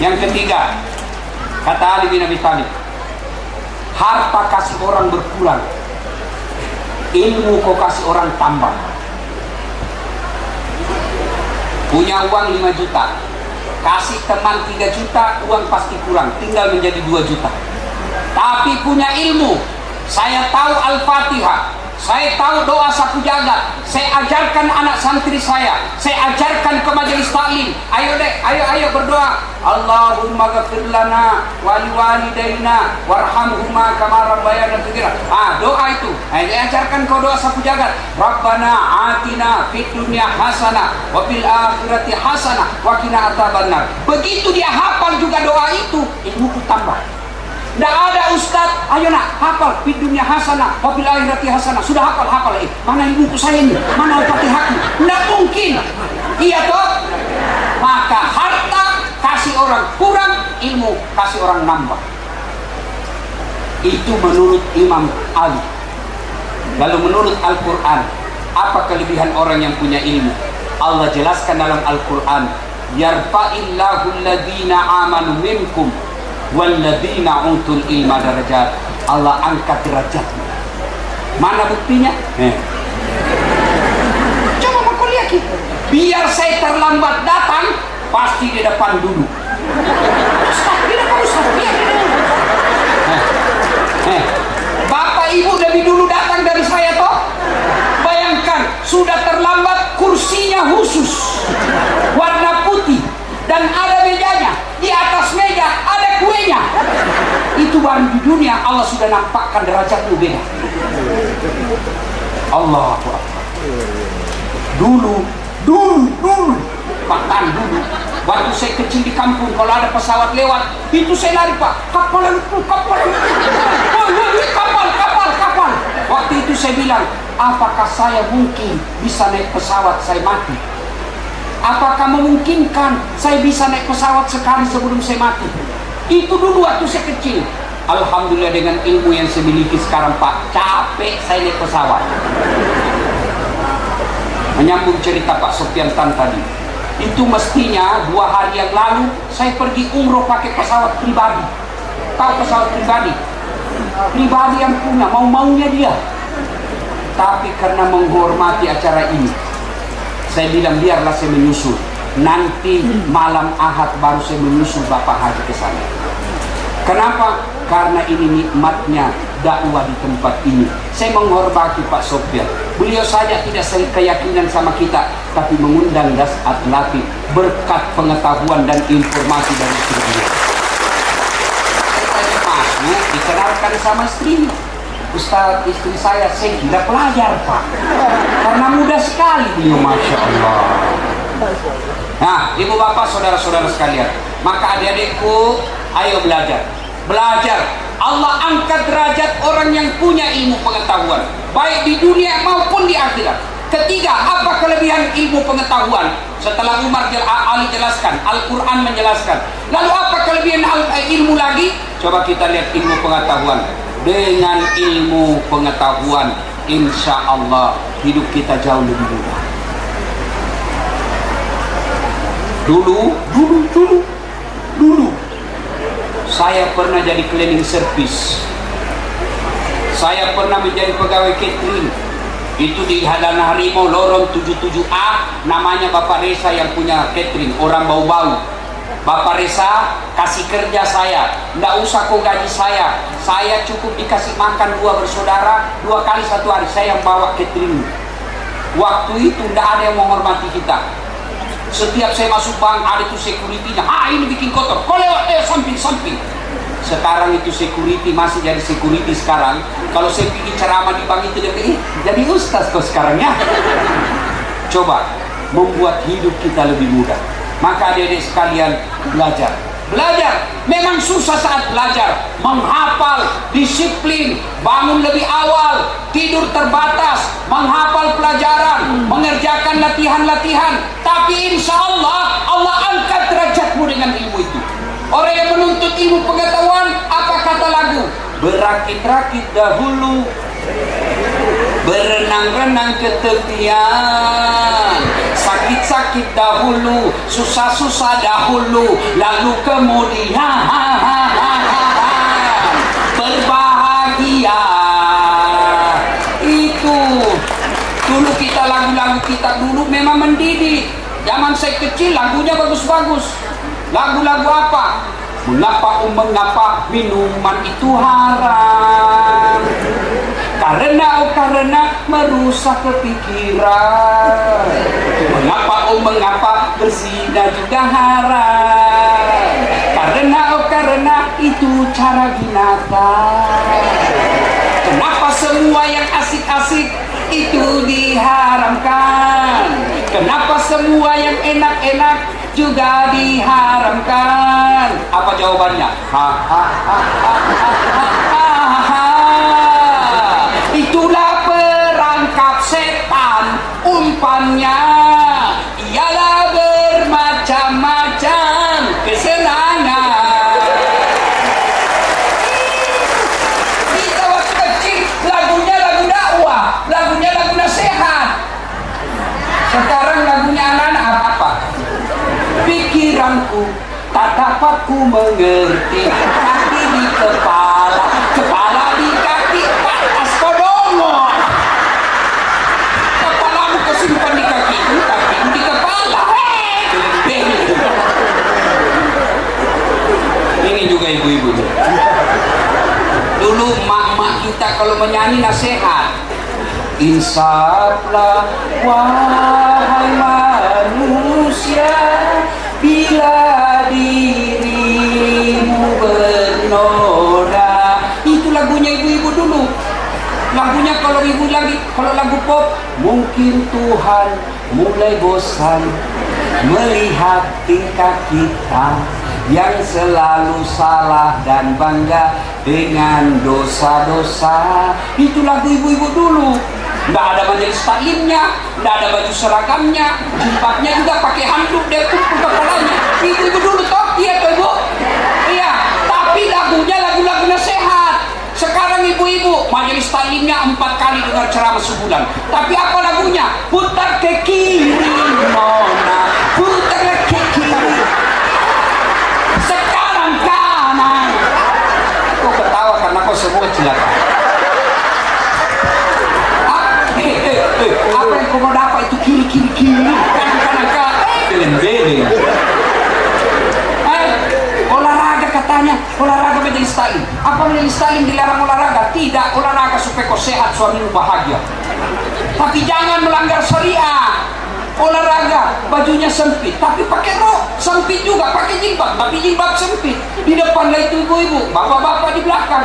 Yang ketiga, kata Ali bin Abi Thalib, harta kasih orang berkurang, ilmu kau kasih orang tambah. Punya uang 5 juta, kasih teman 3 juta, uang pasti kurang, tinggal menjadi 2 juta. Tapi punya ilmu, saya tahu Al-Fatihah, saya tahu doa sapu jagat, saya ajarkan anak santri saya ajarkan ke majelis taklim. Ayo dek, ayo berdoa. Allahumma ghafir lana wali walidaina warhamhuma kama rabbayana shaghira. Doa itu. Saya ajarkan kau doa sapu jagat. Rabbana atina fid dunya hasanah wa fil akhirati hasanah wa qina adzabannar. Begitu dia hafal juga doa itu, ilmuku tambah. Tidak ada ustaz, ayo nak hafal fid dunya hasanah wa fil akhirati hasanah. Sudah hafal mana ilmuku saya ini, mana Al-Fatihahku? Tidak mungkin. Iya toh? Maka harta kasih orang kurang, ilmu kasih orang nambah. Itu menurut Imam Ali. Lalu menurut Al-Quran, apa kelebihan orang yang punya ilmu? Allah jelaskan dalam Al-Quran, yarfa'illahu alladhina amanu minkum walladzina utul ilma darajat. Allah angkat derajatnya. Mana buktinya? Coba mau lihat. Biar saya terlambat datang, pasti di depan dulu. Ustaz, di depan Ustaz, biar di depan. Bapak ibu lebih dulu datang dari saya toh. Bayangkan, sudah terlambat, kursinya khusus warna putih dan ada mejanya. Di atas meja ada kuenya. Itu baru di dunia Allah sudah nampakkan derajatmu beda. Allahu Akbar. Dulu Bahkan dulu waktu saya kecil di kampung, kalau ada pesawat lewat, itu saya lari, Pak. Kapal. Waktu itu saya bilang, apakah saya mungkin bisa naik pesawat saya mati? Apakah memungkinkan saya bisa naik pesawat sekali sebelum saya mati? Itu dulu waktu saya kecil. Alhamdulillah dengan ilmu yang saya miliki sekarang, Pak, capek saya naik pesawat. Menyambung cerita Pak Sofyan Tan tadi, itu mestinya 2 hari yang lalu saya pergi umroh pakai pesawat pribadi. Tahu pesawat pribadi? Pribadi yang punya, mau-maunya dia. Tapi karena menghormati acara ini, saya bilang biarlah saya menyusul. Nanti malam Ahad baru saya menyusul Bapak Haji ke sana. Kenapa? Karena ini nikmatnya dakwah di tempat ini. Saya menghormati Pak Sofyan. Beliau saja tidak keyakinan sama kita, tapi mengundang Das Atlafi berkat pengetahuan dan informasi dari istri beliau. Saya masuk, dikenalkan sama istrinya. Ustaz, istri saya kira pelajar, Pak. Karena mudah sekali beliau, Masya Allah. Nah, ibu bapak, saudara-saudara sekalian, maka adik-adikku, ayo belajar. Allah angkat derajat orang yang punya ilmu pengetahuan, baik di dunia maupun di akhirat. Ketiga, apa kelebihan ilmu pengetahuan? Setelah Ali jelaskan, Al-Quran menjelaskan. Lalu apa kelebihan ilmu lagi? Coba kita lihat ilmu pengetahuan. Dengan ilmu pengetahuan, insya Allah hidup kita jauh lebih mudah. Dulu saya pernah jadi cleaning service. Saya pernah menjadi pegawai catering. Itu di Hadana Harimau Lorong 77A, namanya Bapak Reza yang punya catering, orang bau-bau. Bapak Reza kasih kerja saya, nggak usah kau gaji saya cukup dikasih makan 2 bersaudara 2 kali 1 hari, saya yang bawa catering. Waktu itu nggak ada yang menghormati kita. Setiap saya masuk bank ada itu security-nya, ini bikin kotor, kau lewat, samping. Sekarang itu security masih jadi security sekarang. Kalau saya bikin ceramah di bank itu dia jadi ustaz kok sekarang ya. Coba membuat hidup kita lebih mudah. Maka adik-adik sekalian, belajar. Memang susah saat belajar, menghafal, disiplin, bangun lebih awal, tidur terbatas, menghafal pelajaran, mengerjakan latihan-latihan. Tapi insya Allah, Allah angkat derajatmu dengan ilmu itu. Orang yang menuntut ilmu pengetahuan, apa kata lagu? Berakit-rakit dahulu berenang-renang ke tepian, sakit-sakit dahulu, susah-susah dahulu, lalu kemudian berbahagia. Itu dulu kita, lagu-lagu kita dulu memang mendidik. Zaman saya kecil lagunya bagus-bagus. Lagu-lagu apa? Mengapa mengapa minuman itu haram? Karena merusak kepikiran. Mengapa berzina juga haram? Karena itu cara binatang. Kenapa semua yang asik-asik itu diharamkan? Kenapa semua yang enak-enak juga diharamkan? Apa jawabannya? Itulah perangkap setan, umpannya ialah bermacam-macam kesenangan. Kita waktu kecil lagunya lagu dakwah, lagunya lagu nasihat. Sekarang lagunya anak-anak apa? Pikiranku tak dapat ku mengerti, kaki di kepala, kepala di kaki, patas kodongo. Kepalamu kesimpan di kakiku, kakiku di kepala. Ini juga ibu-ibu. Dulu mak-mak kita kalau menyanyi nasihat, insaflah wahai manusia, bila dirimu bernoda. Itu lagunya ibu-ibu dulu. Lagunya kalau ibu lagi, kalau lagu pop, mungkin Tuhan mulai bosan melihat tingkah kita yang selalu salah dan bangga dengan dosa-dosa. Itu lagu ibu-ibu dulu. Nggak ada majelis taklimnya, nggak ada baju seragamnya, jilbabnya juga pakai handuk, dia tutup kepalanya. Ibu-ibu dulu toh, iya toh ibu? Iya, tapi lagunya lagu-lagu nasihat. Sekarang ibu-ibu majelis taklimnya 4 kali dengar ceramah sebulan, tapi apa lagunya? Putar ke kiri nona, putar ke kiri, sekarang kanan. Kau ketawa karena kau semua celaka. Apa yang kau mau dapat itu kiri, kanan, beleng-beleng. Olahraga katanya, olahraga majelis taklim. Apa majelis taklim dilarang olahraga? Tidak, olahraga supaya kau sehat, suamimu bahagia. Tapi jangan melanggar syariah. Olahraga, bajunya sempit, tapi pakai rok sempit juga, pakai jilbab, tapi jilbab sempit. Di depan lah itu ibu-ibu, bapak-bapak di belakang,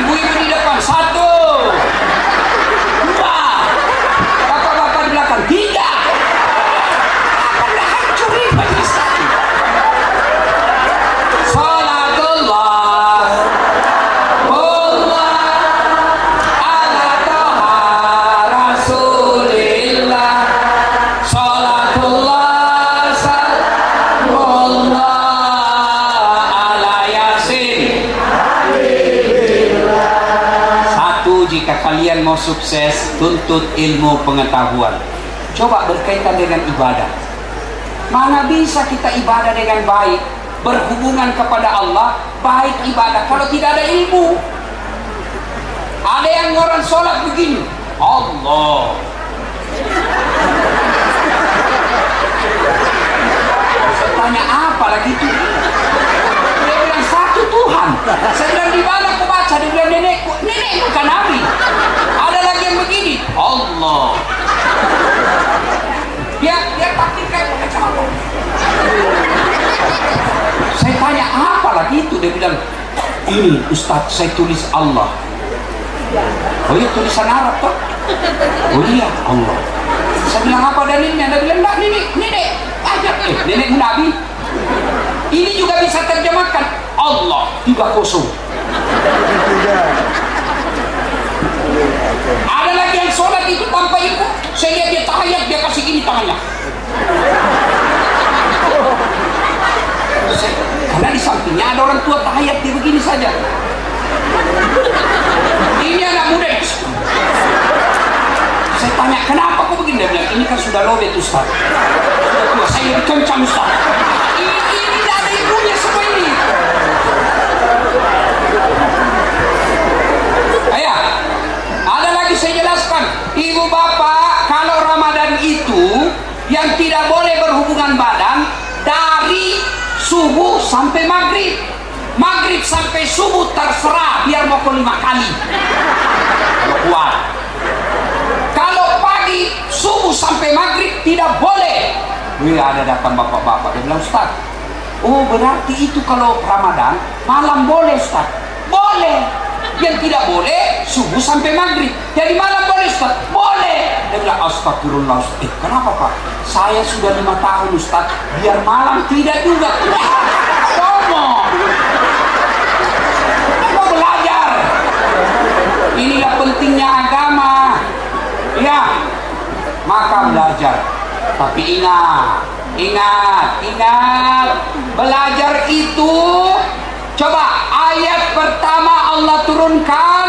ibu-ibu di depan. 1, 2, bapak-bapak di belakang. 3. Akan hancurin majelis taklim. Salatullah ala toha rasulillah. Salatullah salamullah ala yasin. Satu, jika kalian mau sukses, tuntut ilmu pengetahuan. Coba berkaitan dengan ibadah. Mana bisa kita ibadah dengan baik, berhubungan kepada Allah, baik ibadah, kalau tidak ada ilmu? Ada yang orang sholat begini, Allah. Saya tanya apa lagi itu? Dia bilang satu Tuhan. Saya bilang di mana aku baca? Dia bilang nenekku bukan Nabi. Ada lagi yang begini, Allah. Dia takdirkan kacau. Saya tanya apa lagi itu? Dia bilang, ini Ustadz saya tulis Allah. Oh iya, tulisan Arab toh? Oh iya, Allah. Saya bilang apa dalilnya? Dia bilang enggak, nenek aja. Nenek Nabi. Ini juga bisa terjemahkan Allah 3-0. Ada lagi yang sholat itu tanpa ilmu. Saya lihat dia tahiyat, dia kasih gini tangannya. Karena di sampingnya ada orang tua tahiyat, dia begini saja. Ini anak muda. tanya, kenapa kok begini? Dia bilang, ini kan sudah lowet Ustaz. Sudah tua, saya lebih kencang Ustaz. Ini tidak ada ibunya semua ini. Ayah, ada lagi saya jelaskan. Ibu bapak, kalau Ramadan itu yang tidak boleh berhubungan badan dari subuh sampai maghrib. Maghrib sampai subuh terserah, biar mau 5 kali. Kalau kuat. Kalau pagi subuh sampai maghrib tidak boleh. Wih, ada datang bapak-bapak, dia bilang, Ustaz, oh berarti itu kalau Ramadan malam boleh Ustaz? Boleh. Yang tidak boleh subuh sampai maghrib. Jadi malam boleh Ustaz? Boleh. Dia bilang, astagfirullah Ustaz. Kenapa Pak? Saya sudah 5 tahun Ustaz, biar malam tidak juga. Ngomong. Mau belajar. Inilah pentingnya agama. Ya, maka belajar. Tapi ingat. Belajar itu, coba ayat pertama Allah turunkan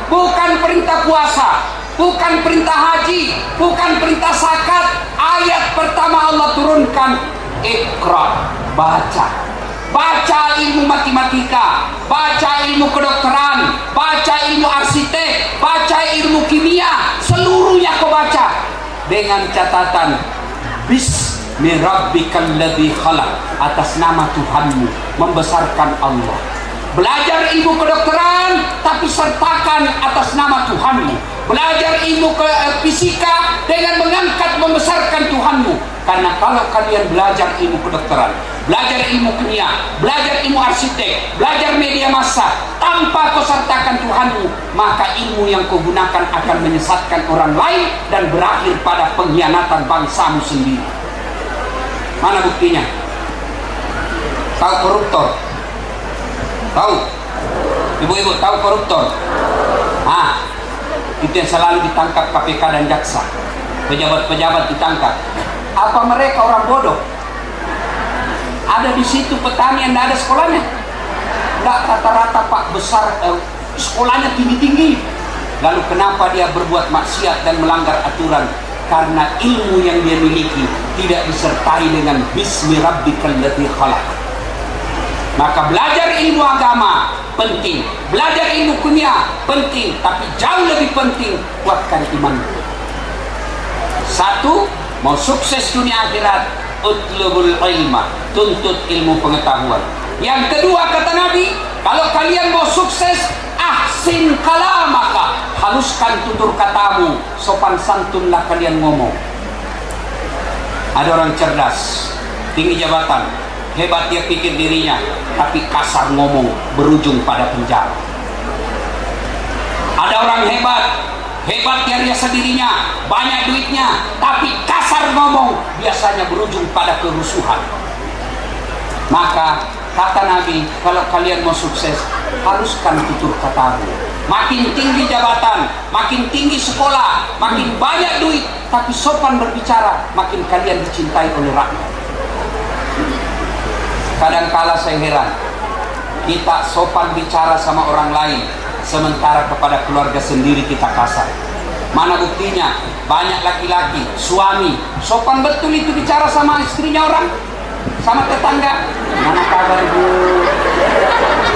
bukan perintah puasa, bukan perintah haji, bukan perintah zakat. Ayat pertama Allah turunkan Iqra, baca ilmu matematika, baca ilmu kedokteran, baca ilmu arsitek, baca ilmu kimia, seluruhnya kau baca dengan catatan Bismi rabbikal ladzi khalaq, atas nama Tuhanmu, membesarkan Allah. Belajar ilmu kedokteran tapi sertakan atas nama Tuhanmu. Belajar ilmu fisika dengan mengangkat membesarkan Tuhanmu. Karena kalau kalian belajar ilmu kedokteran, belajar ilmu kimia, belajar ilmu arsitek, belajar media massa tanpa kau sertakan Tuhanmu, maka ilmu yang kau gunakan akan menyesatkan orang lain dan berakhir pada pengkhianatan bangsamu sendiri. Mana buktinya? Tahu koruptor? Tahu? Ibu-ibu tahu koruptor? Itu yang selalu ditangkap KPK dan jaksa. Pejabat-pejabat ditangkap. Apa mereka orang bodoh? Ada di situ petani yang tidak ada sekolahnya. Tidak, rata-rata Pak besar, sekolahnya tinggi-tinggi. Lalu kenapa dia berbuat maksiat dan melanggar aturan? Karena ilmu yang dia miliki tidak disertai dengan Bismi rabbikal ladzi khalaq. Maka belajar ilmu agama penting, belajar ilmu kimia penting, tapi jauh lebih penting kuatkan iman. Satu, mau sukses dunia akhirat, utlubul ilma, tuntut ilmu pengetahuan. Yang kedua kata Nabi, kalau kalian mau sukses, ahsin kalamaka, haluskan tutur katamu, sopan santunlah kalian ngomong. Ada orang cerdas, tinggi jabatan, hebat dia pikir dirinya, tapi kasar ngomong, berujung pada penjara. Ada orang hebat dia riasa dirinya, banyak duitnya, tapi kasar ngomong, biasanya berujung pada kerusuhan. Maka kata Nabi, kalau kalian mau sukses, haluskan tutur katamu. Makin tinggi jabatan, makin tinggi sekolah, makin banyak duit, tapi sopan berbicara, makin kalian dicintai oleh rakyat. Kadangkala saya heran, kita sopan bicara sama orang lain, sementara kepada keluarga sendiri kita kasar. Mana buktinya? Banyak laki-laki, suami, sopan betul itu bicara sama istrinya orang, sama tetangga. Mana kabar Bu?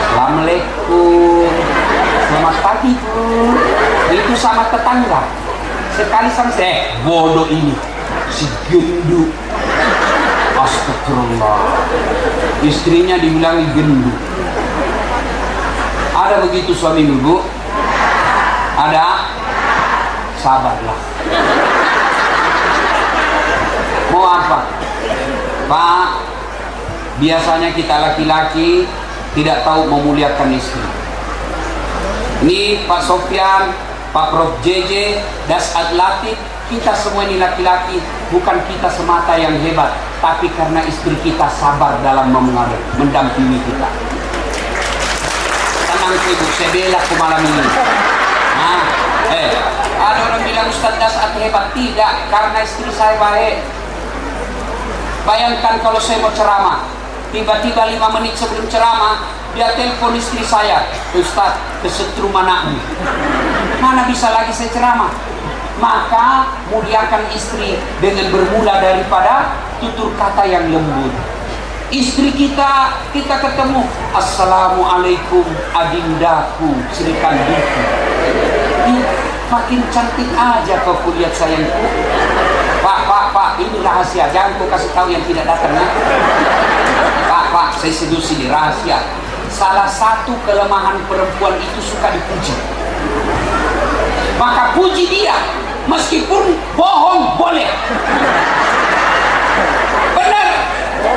Assalamualaikum. Selamat pagi Bu. Itu sama tetangga. Sekali sama saya, bodoh ini, si gendut. Astagfirullah. Istrinya dibilangi gendut. Ada begitu suami ibu? Ada? Sabarlah. Mau apa? Pak, biasanya kita laki-laki tidak tahu memuliakan istri. Ini Pak Sofyan, Pak Prof JJ, Dasat Latif, kita semua ini laki-laki, bukan kita semata yang hebat, tapi karena istri kita sabar dalam mendampingi kita. Tenang ibu, saya bela ke malam ini. Ada orang bilang Ustaz Dasat hebat, tidak, karena istri saya baik. Bayangkan kalau saya mau ceramah, tiba-tiba 5 menit sebelum ceramah, dia telepon istri saya, Ustaz, kesetrum anakmu. Mana bisa lagi saya ceramah? Maka muliakan istri dengan bermula daripada tutur kata yang lembut. Istri kita ketemu, assalamualaikum adindaku, Sri Kandiku. Makin cantik aja kau kulihat sayangku. Pak, ini rahasia, jangan kau kasih tahu yang tidak datang ya. Pak, saya sedusi di rahasia. Salah satu kelemahan perempuan itu suka dipuji. Maka puji dia, meskipun bohong boleh. Benar,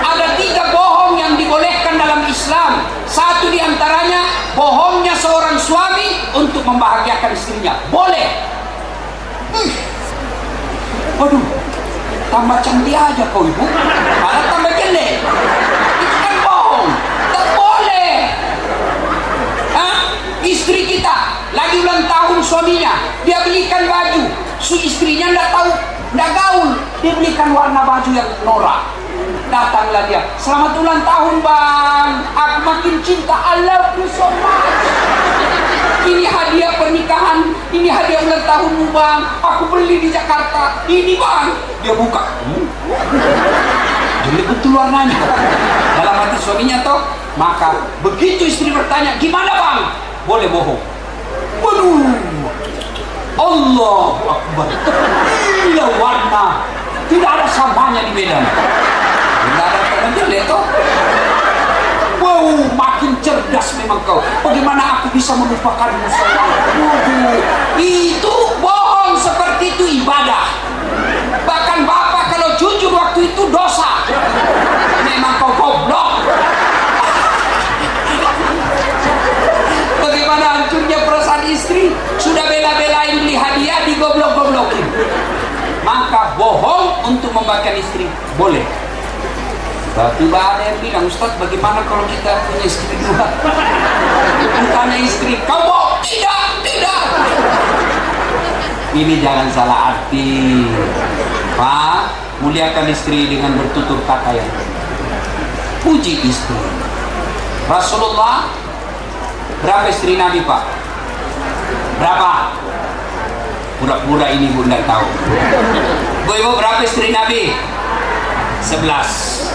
ada 3 bohong yang dibolehkan dalam Islam. Satu diantaranya, bohongnya seorang suami untuk membahagiakan istrinya. Boleh. Waduh, tambah cantik aja kau ibu, malah tambah jelek. Itu kan bohong, tak boleh. Istri kita lagi ulang tahun suaminya, dia belikan baju, istrinya ndak tahu, ndak gaul, dia belikan warna baju yang norak. Datanglah dia, selamat ulang tahun bang, aku makin cinta, I love you so much. Ini hadiah pernikahan, ini hadiah ulang tahunmu bang, aku beli di Jakarta, ini bang. Dia buka, jelek betul warnanya. Dalam hati suaminya toh, maka begitu istri bertanya, gimana bang? Boleh bohong. Waduh, Allahu Akbar, gila warna, tidak ada samanya di Medan. Tidak ada warna jelek toh. Wow, makin cerdas memang kau. Bagaimana aku bisa melupakanmu sayang? Waduh, itu bohong seperti itu ibadah. Bahkan bapak kalau jujur waktu itu dosa. Memang kau goblok. Bagaimana hancurnya perasaan istri, sudah bela-belain beli hadiah, digoblok-goblokin. Maka bohong untuk membahagiakan istri boleh. Tiba-tiba ada yang bilang, Ustaz, bagaimana kalau kita punya istri 2? Tanya istri, kau bohong? Tidak. Ini jangan salah arti. Pak, muliakan istri dengan bertutur kata yang puji istri. Rasulullah berapa istri Nabi, Pak? Berapa? Pura-pura ini Bu nggak tahu. Bu, berapa istri Nabi? 11.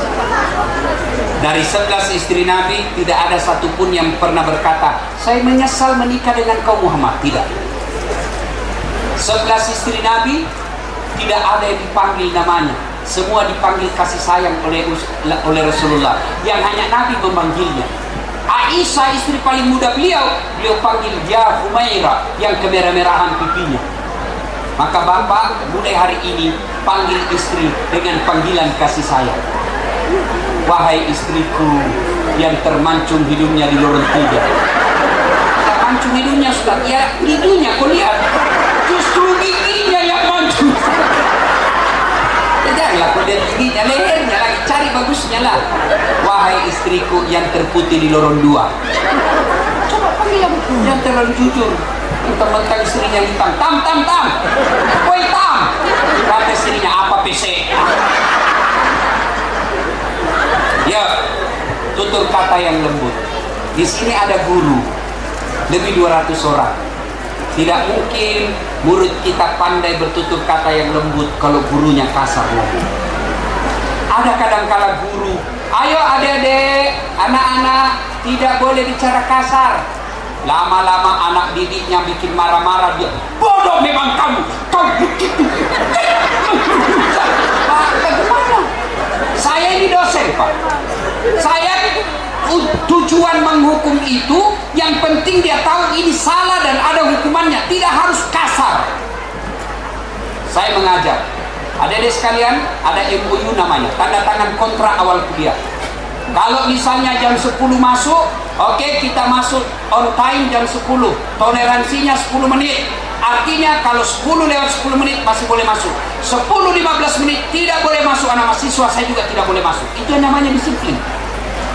Dari 11 istri Nabi, tidak ada satupun yang pernah berkata, saya menyesal menikah dengan kau Muhammad. Tidak. 11 istri Nabi, tidak ada yang dipanggil namanya. Semua dipanggil kasih sayang oleh Rasulullah. Yang hanya Nabi memanggilnya. Aisyah, istri paling muda beliau panggil ya Humaira, yang kemerah-merahan pipinya. Maka bapak mulai hari ini panggil istri dengan panggilan kasih sayang. Wahai istriku yang termancung hidungnya di lorong 3. Termancung hidungnya sudah, ya hidungnya kau lihat, justru giginya yang mancung. Janganlah kau lihat giginya, lehernya lagi, cari bagusnya lah. Wahai istriku yang terputih di lorong 2. Coba panggil yang terlalu jujur. Mentang-mentang istrinya hitam, tam, kau hitam. Kata istrinya, apa PC? Ya, tutur kata yang lembut. Di sini ada guru, lebih 200 orang. Tidak mungkin murid kita pandai bertutur kata yang lembut kalau gurunya kasar lagi. Ada kadang-kala guru, ayo adik-adik, anak-anak, tidak boleh bicara kasar. Lama-lama anak didiknya bikin marah-marah, dia, bodoh memang kamu, kau begitu. Pak, bagaimana? Saya ini dosen, Pak. Saya tujuan menghukum itu, yang penting dia tahu ini salah dan ada hukumannya, tidak harus kasar. Saya mengajar, adik-adik sekalian, ada MOU namanya, tanda tangan kontrak awal kuliah. Kalau misalnya jam 10 masuk, oke, kita masuk on time jam 10, toleransinya 10 menit. Artinya kalau 10 lewat 10 menit masih boleh masuk, 10-15 menit tidak boleh masuk anak mahasiswa, saya juga tidak boleh masuk. Itu yang namanya disiplin.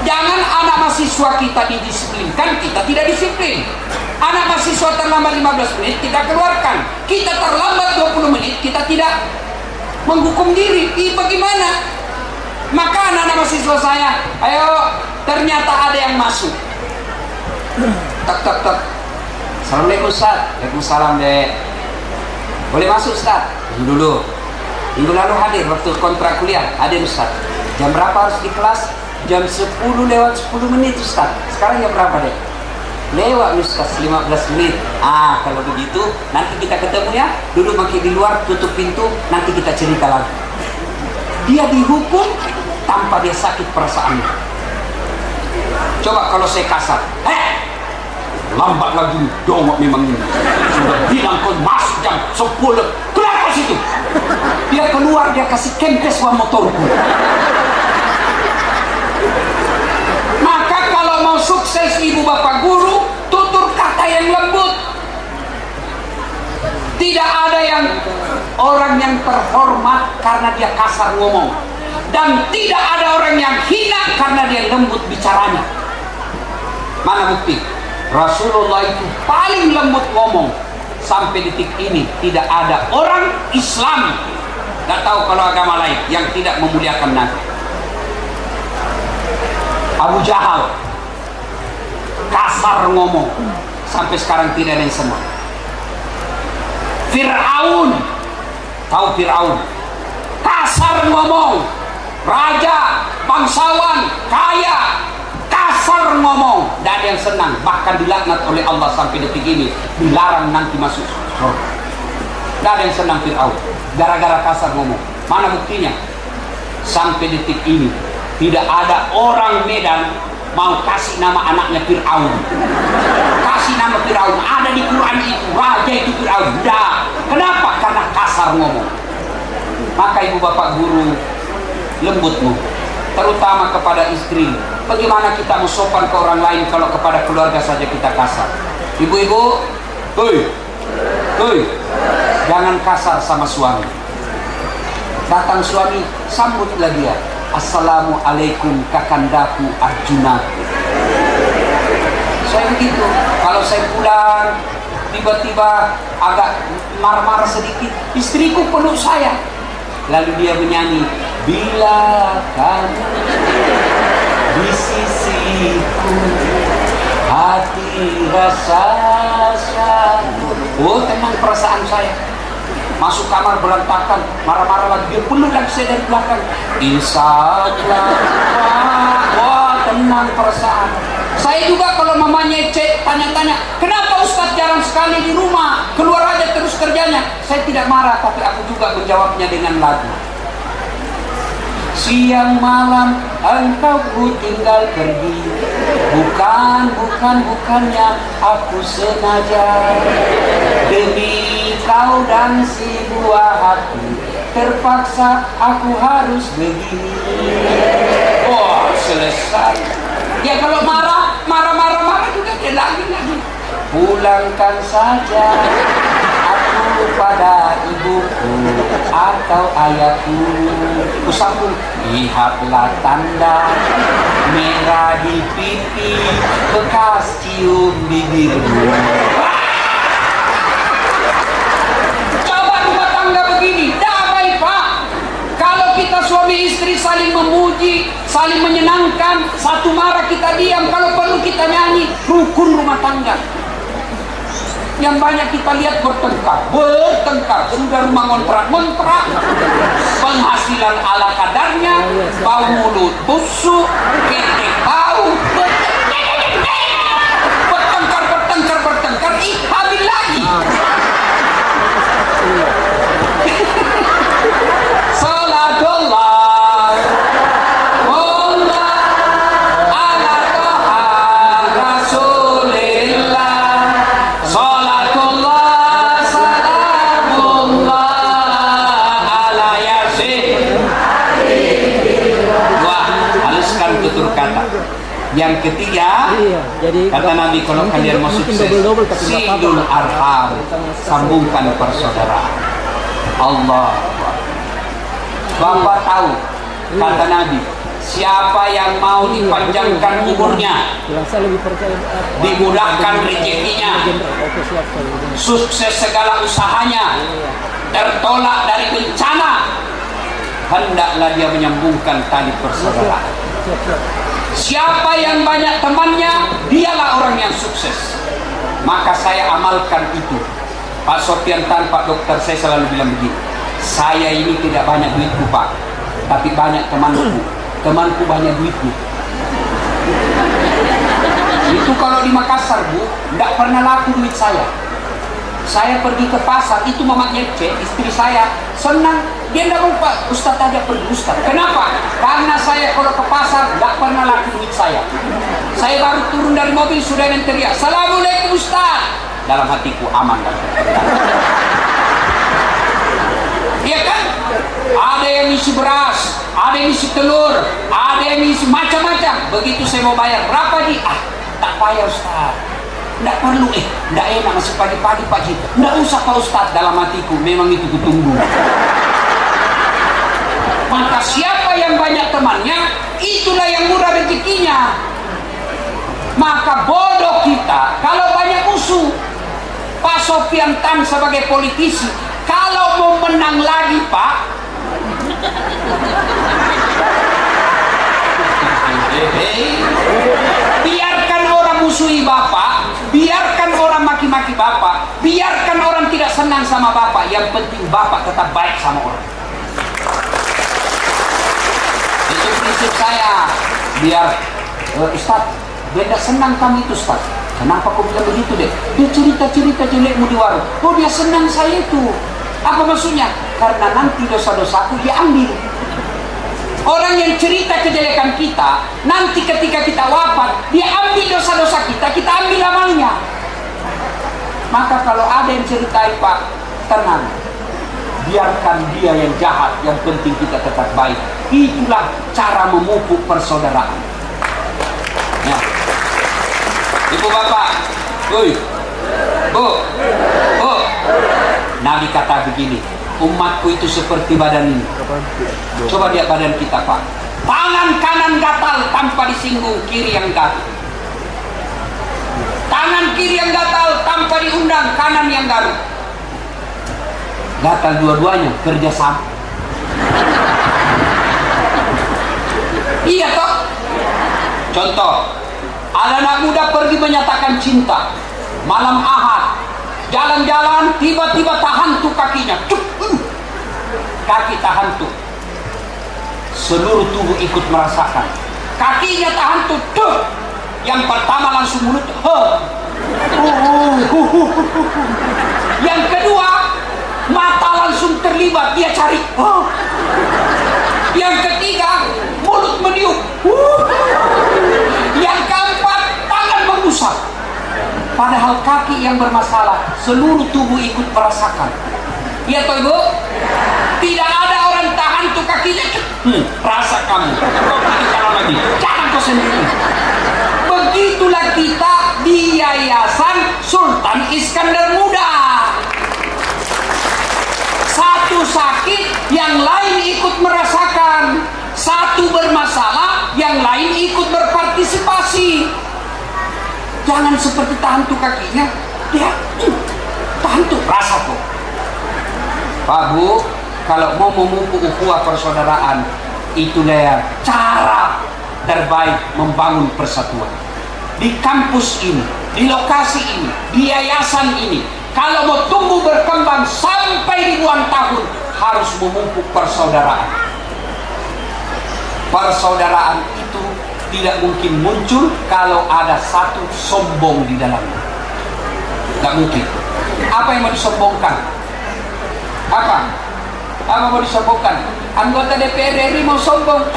Jangan anak mahasiswa kita didisiplinkan, kita tidak disiplin. Anak mahasiswa terlambat 15 menit, kita keluarkan. Kita terlambat 20 menit, kita tidak menghukum diri. Bagaimana? Maka anak-anak mahasiswa saya, ayo, ternyata ada yang masuk. Tak. Assalamualaikum Ustaz. Waalaikumsalam dek. Boleh masuk Ustaz? Dulu. Minggu lalu hadir waktu kontrak kuliah, hadir Ustaz. Jam berapa harus di kelas? Jam 10 lewat 10 menit Ustaz. Sekarang jam berapa deh? Lewat Ustaz 15 menit. Kalau begitu nanti kita ketemu ya. Duduk makin di luar, tutup pintu, nanti kita cerita lagi. Dia dihukum tanpa dia sakit perasaannya. Coba kalau saya kasar, lambat lagi dong memang ini. Sudah bilang kau masuk jam 10, kenapa situ? Dia keluar, dia kasih kempes wa motorku. Maka kalau mau sukses ibu bapak guru, tutur kata yang lembut. Tidak ada yang orang yang terhormat karena dia kasar ngomong, dan tidak ada orang yang hina karena dia lembut bicaranya. Mana bukti? Rasulullah itu paling lembut ngomong. Sampai detik ini tidak ada orang Islam, gak tahu kalau agama lain, yang tidak memuliakan Nabi. Abu Jahal kasar ngomong, sampai sekarang tidak ada yang senang. Fir'aun, tahu Fir'aun, kasar ngomong, raja, bangsawan, kaya, kasar ngomong, tidak ada yang senang, bahkan dilaknat oleh Allah sampai detik ini, dilarang nanti masuk surga. Tidak ada yang senang Fir'aun, gara-gara kasar ngomong. Mana buktinya? Sampai detik ini tidak ada orang Medan mau kasih nama anaknya Fir'aun. Kasih nama Fir'aun, ada di Quran itu, raja itu Fir'aun. Tidak. Kenapa? Karena kasar ngomong. Maka ibu bapak guru, lembutmu, terutama kepada istri. Bagaimana kita mau sopan ke orang lain kalau kepada keluarga saja kita kasar? Ibu-ibu, jangan kasar sama suami. Datang suami, sambutlah dia. Assalamualaikum kakandaku Arjuna. Saya begitu. Kalau saya pulang, tiba-tiba agak marah-marah sedikit, istriku peluk saya. Lalu dia menyanyi, bila kamu di sisiku, hati rasa syahdu. Oh, tenang perasaan saya. Masuk kamar berantakan, marah-marah lagi, dia peluk lagi saya dari belakang. Insya-Allah, wah tenang perasaan. Saya juga kalau mamanya cek, tanya-tanya, kenapa Ustaz jarang sekali di rumah, keluar aja terus kerjanya. Saya tidak marah, tapi aku juga menjawabnya dengan lagu. Siang malam engkau ku tinggal pergi, bukannya aku sengaja. Demi kau dan si buah hati, terpaksa aku harus begini. Oh, selesai. Ya kalau marah juga dia lagi. Pulangkan saja aku pada ibuku atau ayahku. Kusambung, lihatlah tanda merah di pipi, bekas cium bibirmu. Coba rumah tangga begini, damai Pak. Kalau kita suami istri saling memuji, saling menyenangkan, satu marah kita diam, kalau perlu kita nyanyi, rukun rumah tangga. Yang banyak kita lihat bertengkar, sudah rumah ngontrak, penghasilan ala kadarnya, bau mulut busuk, ketek bau, bertengkar, habis lagi. Salatullah ala toha rasulillah. Salatullah salamullah ala yasin. Wah, haluskan tutur kata. Yang ketiga, kata Nabi, kalau kalian mau sukses, silul arham, sambungkan persaudaraan. Allah. Bapak tahu, kata Nabi, siapa yang mau dipanjangkan umurnya, dimudahkan rezekinya, sukses segala usahanya, tertolak dari bencana, hendaklah dia menyambungkan tali persaudaraan. Siapa yang banyak temannya, dialah orang yang sukses. Maka saya amalkan itu. Pak Sofian Tan, Pak Dokter, saya selalu bilang begini, saya ini tidak banyak duitku Pak, tapi banyak temanku. Temanku banyak duitku. Itu kalau di Makassar Bu, tidak pernah laku duit saya. Saya pergi ke pasar, itu Mama Nyece, istri saya, senang. Dia tidak mau Pak, Ustadz aja pergi Ustadz. Kenapa? Karena saya kalau ke pasar, tidak pernah laku duit saya. Saya baru turun dari mobil, sudah yang teriak, Assalamualaikum Ustadz. Dalam hatiku aman kan? Iya kan? Ada yang isi beras, ada yang isi telur, ada yang isi macam-macam. Begitu saya mau bayar, berapa Ji? Tak payah Ustaz. Tidak perlu, tidak enak masih pagi-pagi Pak Ji. Tidak usah Pak Ustaz. Dalam hatiku, memang itu kutunggu. Maka siapa yang banyak temannya, itulah yang murah rezekinya. Maka bodoh kita kalau banyak musuh. Pak Sofian Tan sebagai politisi, kalau mau menang lagi Pak, biarkan orang musuhi Bapak, biarkan orang maki-maki Bapak, biarkan orang tidak senang sama Bapak, yang penting Bapak tetap baik sama orang. Itu prinsip saya. Biar Ustaz, beda senang kami itu Ustaz. Kenapa kau bilang begitu deh? Dia cerita-cerita jelekmu di warung. Oh dia senang saya itu. Apa maksudnya? Karena nanti dosa-dosaku dia ambil. Orang yang cerita kejelekan kita, nanti ketika kita wafat, dia ambil dosa-dosa kita, kita ambil amalnya. Maka kalau ada yang ceritain Pak, tenang. Biarkan dia yang jahat, yang penting kita tetap baik. Itulah cara memupuk persaudaraan. Ya. Ibu bapak, Bu, Nabi kata begini, umatku itu seperti badan ini. Coba lihat badan kita Pak. Tangan kanan gatal tanpa disinggung, kiri yang gatal. Tangan kiri yang gatal tanpa diundang, kanan yang garuk. Gatal dua-duanya, kerja sama. Iya toh? Contoh, ada anak muda pergi menyatakan cinta malam Ahad, jalan-jalan, tiba-tiba terhantu kakinya, kaki terhantu, seluruh tubuh ikut merasakan. Kakinya terhantu, yang pertama langsung mulut, yang kedua mata langsung terlibat, dia cari, yang ketiga mulut meniup, yang keempat tangan mengusap. Padahal kaki yang bermasalah, seluruh tubuh ikut merasakan. Iya toh Ibu? Tidak ada orang tahan tuh kakinya, rasa kamu, kalau lagi, jangan kau sendiri. Begitulah kita di Yayasan Sultan Iskandar Muda. Satu sakit, yang lain ikut merasakan. Satu bermasalah, yang lain ikut berpartisipasi. Jangan seperti tahantu kakinya, dia tahantu rasa kok. Pak Bu, kalau mau memupuk ukhuwah persaudaraan, itulah cara terbaik membangun persatuan. Di kampus ini, di lokasi ini, di yayasan ini, kalau mau tumbuh berkembang sampai ribuan tahun, harus memupuk persaudaraan. Persaudaraan itu tidak mungkin muncul kalau ada satu sombong di dalamnya. Tidak mungkin. Apa yang mau disombongkan? Apa mau disombongkan? Anggota DPR RI mau sombong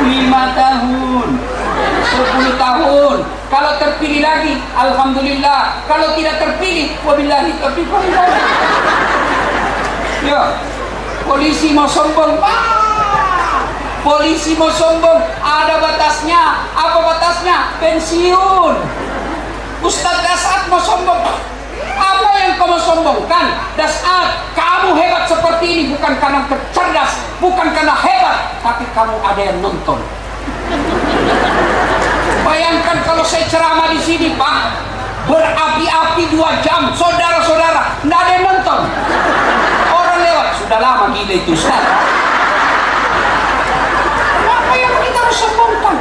5 tahun, 10 tahun. Kalau terpilih lagi, alhamdulillah. Kalau tidak terpilih, wabillahi taufiq wal hidayah. Ya, polisi mau sombong, polisi mau sombong, ada batasnya. Apa batasnya? Pensiun. Ustadz Dasat mau sombong, apa yang kamu sombongkan? Dasat, kamu hebat seperti ini bukan karena cerdas, bukan karena hebat, tapi kamu ada yang nonton. Bayangkan kalau saya ceramah di sini Pak, berapi-api 2 jam, saudara-saudara, nggak ada yang nonton. Orang lewat, sudah lama gila itu Ustaz. Apa yang kita harus sombongkan?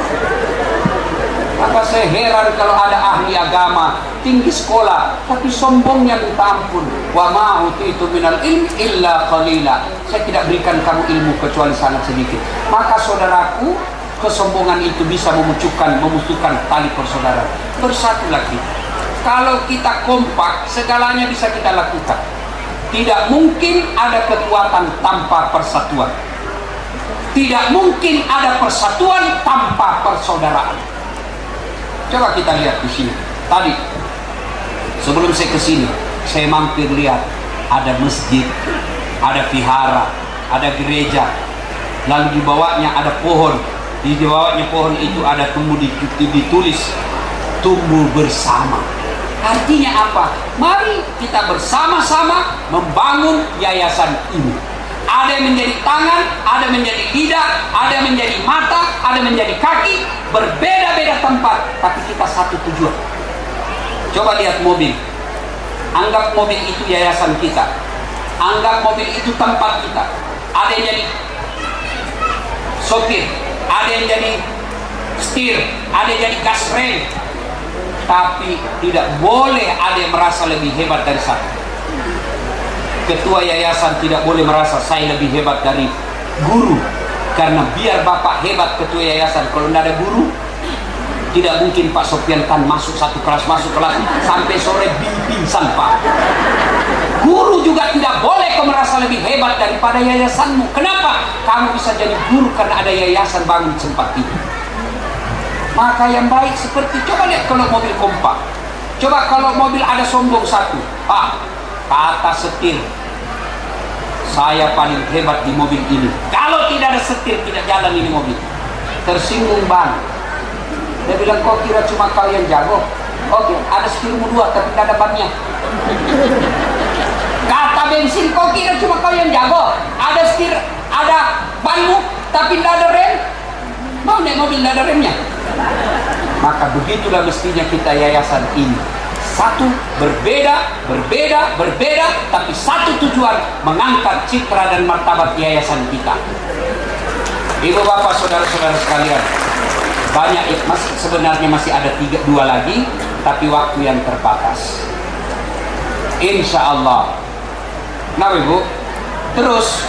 Maka saya heran kalau ada ahli agama tinggi sekolah, tapi sombongnya minta ampun. Wa ma utitu minal ilmi illa qalila. Saya tidak berikan kamu ilmu kecuali sangat sedikit. Maka saudaraku, kesombongan itu bisa memusuhkan tali persaudaraan. Bersatulah kita. Kalau kita kompak, segalanya bisa kita lakukan. Tidak mungkin ada kekuatan tanpa persatuan. Tidak mungkin ada persatuan tanpa persaudaraan. Coba kita lihat di sini. Tadi sebelum saya ke sini, saya mampir lihat ada masjid, ada vihara, ada gereja. Lalu di bawahnya ada pohon. Di bawahnya pohon itu ada ditulis tumbuh bersama. Artinya apa? Mari kita bersama-sama membangun yayasan ini. Ada yang menjadi tangan, ada yang menjadi lidah, ada yang menjadi mata, ada yang menjadi kaki, berbeda-beda tempat, tapi kita satu tujuan. Coba lihat mobil. Anggap mobil itu yayasan kita. Anggap mobil itu tempat kita. Ada yang jadi sopir, ada yang jadi setir, ada yang jadi gas rem. Tapi tidak boleh ada yang merasa lebih hebat dari satu. Ketua yayasan tidak boleh merasa saya lebih hebat dari guru. Karena biar bapak hebat ketua yayasan, kalau tidak ada guru, tidak mungkin Pak Sofian kan masuk kelas sampai sore pingsan Pak. Guru juga tidak boleh kau merasa lebih hebat daripada yayasanmu. Kenapa? Kamu bisa jadi guru karena ada yayasan bangun tempat itu. Maka yang baik seperti, coba lihat kalau mobil kompak. Coba kalau mobil ada sombong satu, Pak, kata setir, saya paling hebat di mobil ini. Kalau tidak ada setir, tidak jalan ini mobil. Tersinggung ban. Dia bilang, kok kira cuma kau yang jago? Oke, ada setirmu dua, tapi tidak ada bannya. Kata bensin, kok kira cuma kau yang jago? Ada setir, ada banmu, tapi tidak ada rem. Mau naik mobil tidak ada remnya? Maka begitulah mestinya kita yayasan ini. Satu, berbeda, tapi satu tujuan, mengangkat citra dan martabat yayasan kita. Ibu bapak saudara-saudara sekalian, banyak sebenarnya masih ada dua lagi, tapi waktu yang terbatas. Insya Allah. Nah ibu, terus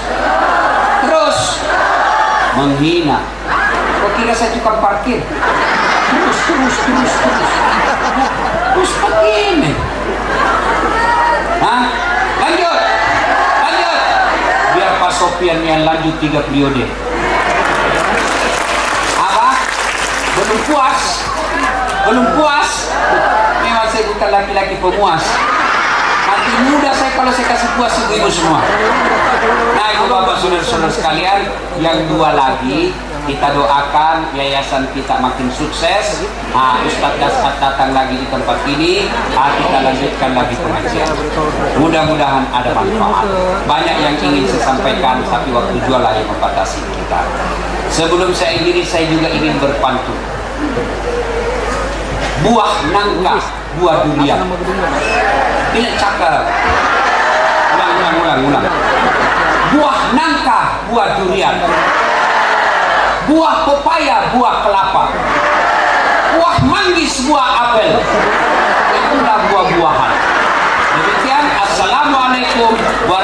menghina. Kok kira saya tukang parkir? Terus begini. Hah? Lanjut. Biar Pak Sofian yang lanjut 3 periode. Apa? Belum puas? Memang saya bukan laki-laki pemuas. Nanti muda saya kalau saya kasih puas ibu-ibu semua. Nah ibu bapak saudara-saudara sekalian, yang dua lagi kita doakan yayasan kita makin sukses. Ustadz Dasat datang lagi di tempat ini. Kita lanjutkan lagi pengajian. Mudah-mudahan ada manfaat. Banyak yang ingin saya sampaikan, tapi waktu jualah yang membatasi kita. Sebelum saya akhiri, saya juga ingin berpantun. Buah nangka, buah durian. Tidak cakap. Ulang. Buah nangka, buah durian. Buah pepaya, buah kelapa. Buah manggis, buah apel. Itulah buah-buahan. Demikian, assalamualaikum warahmatullahi wabarakatuh.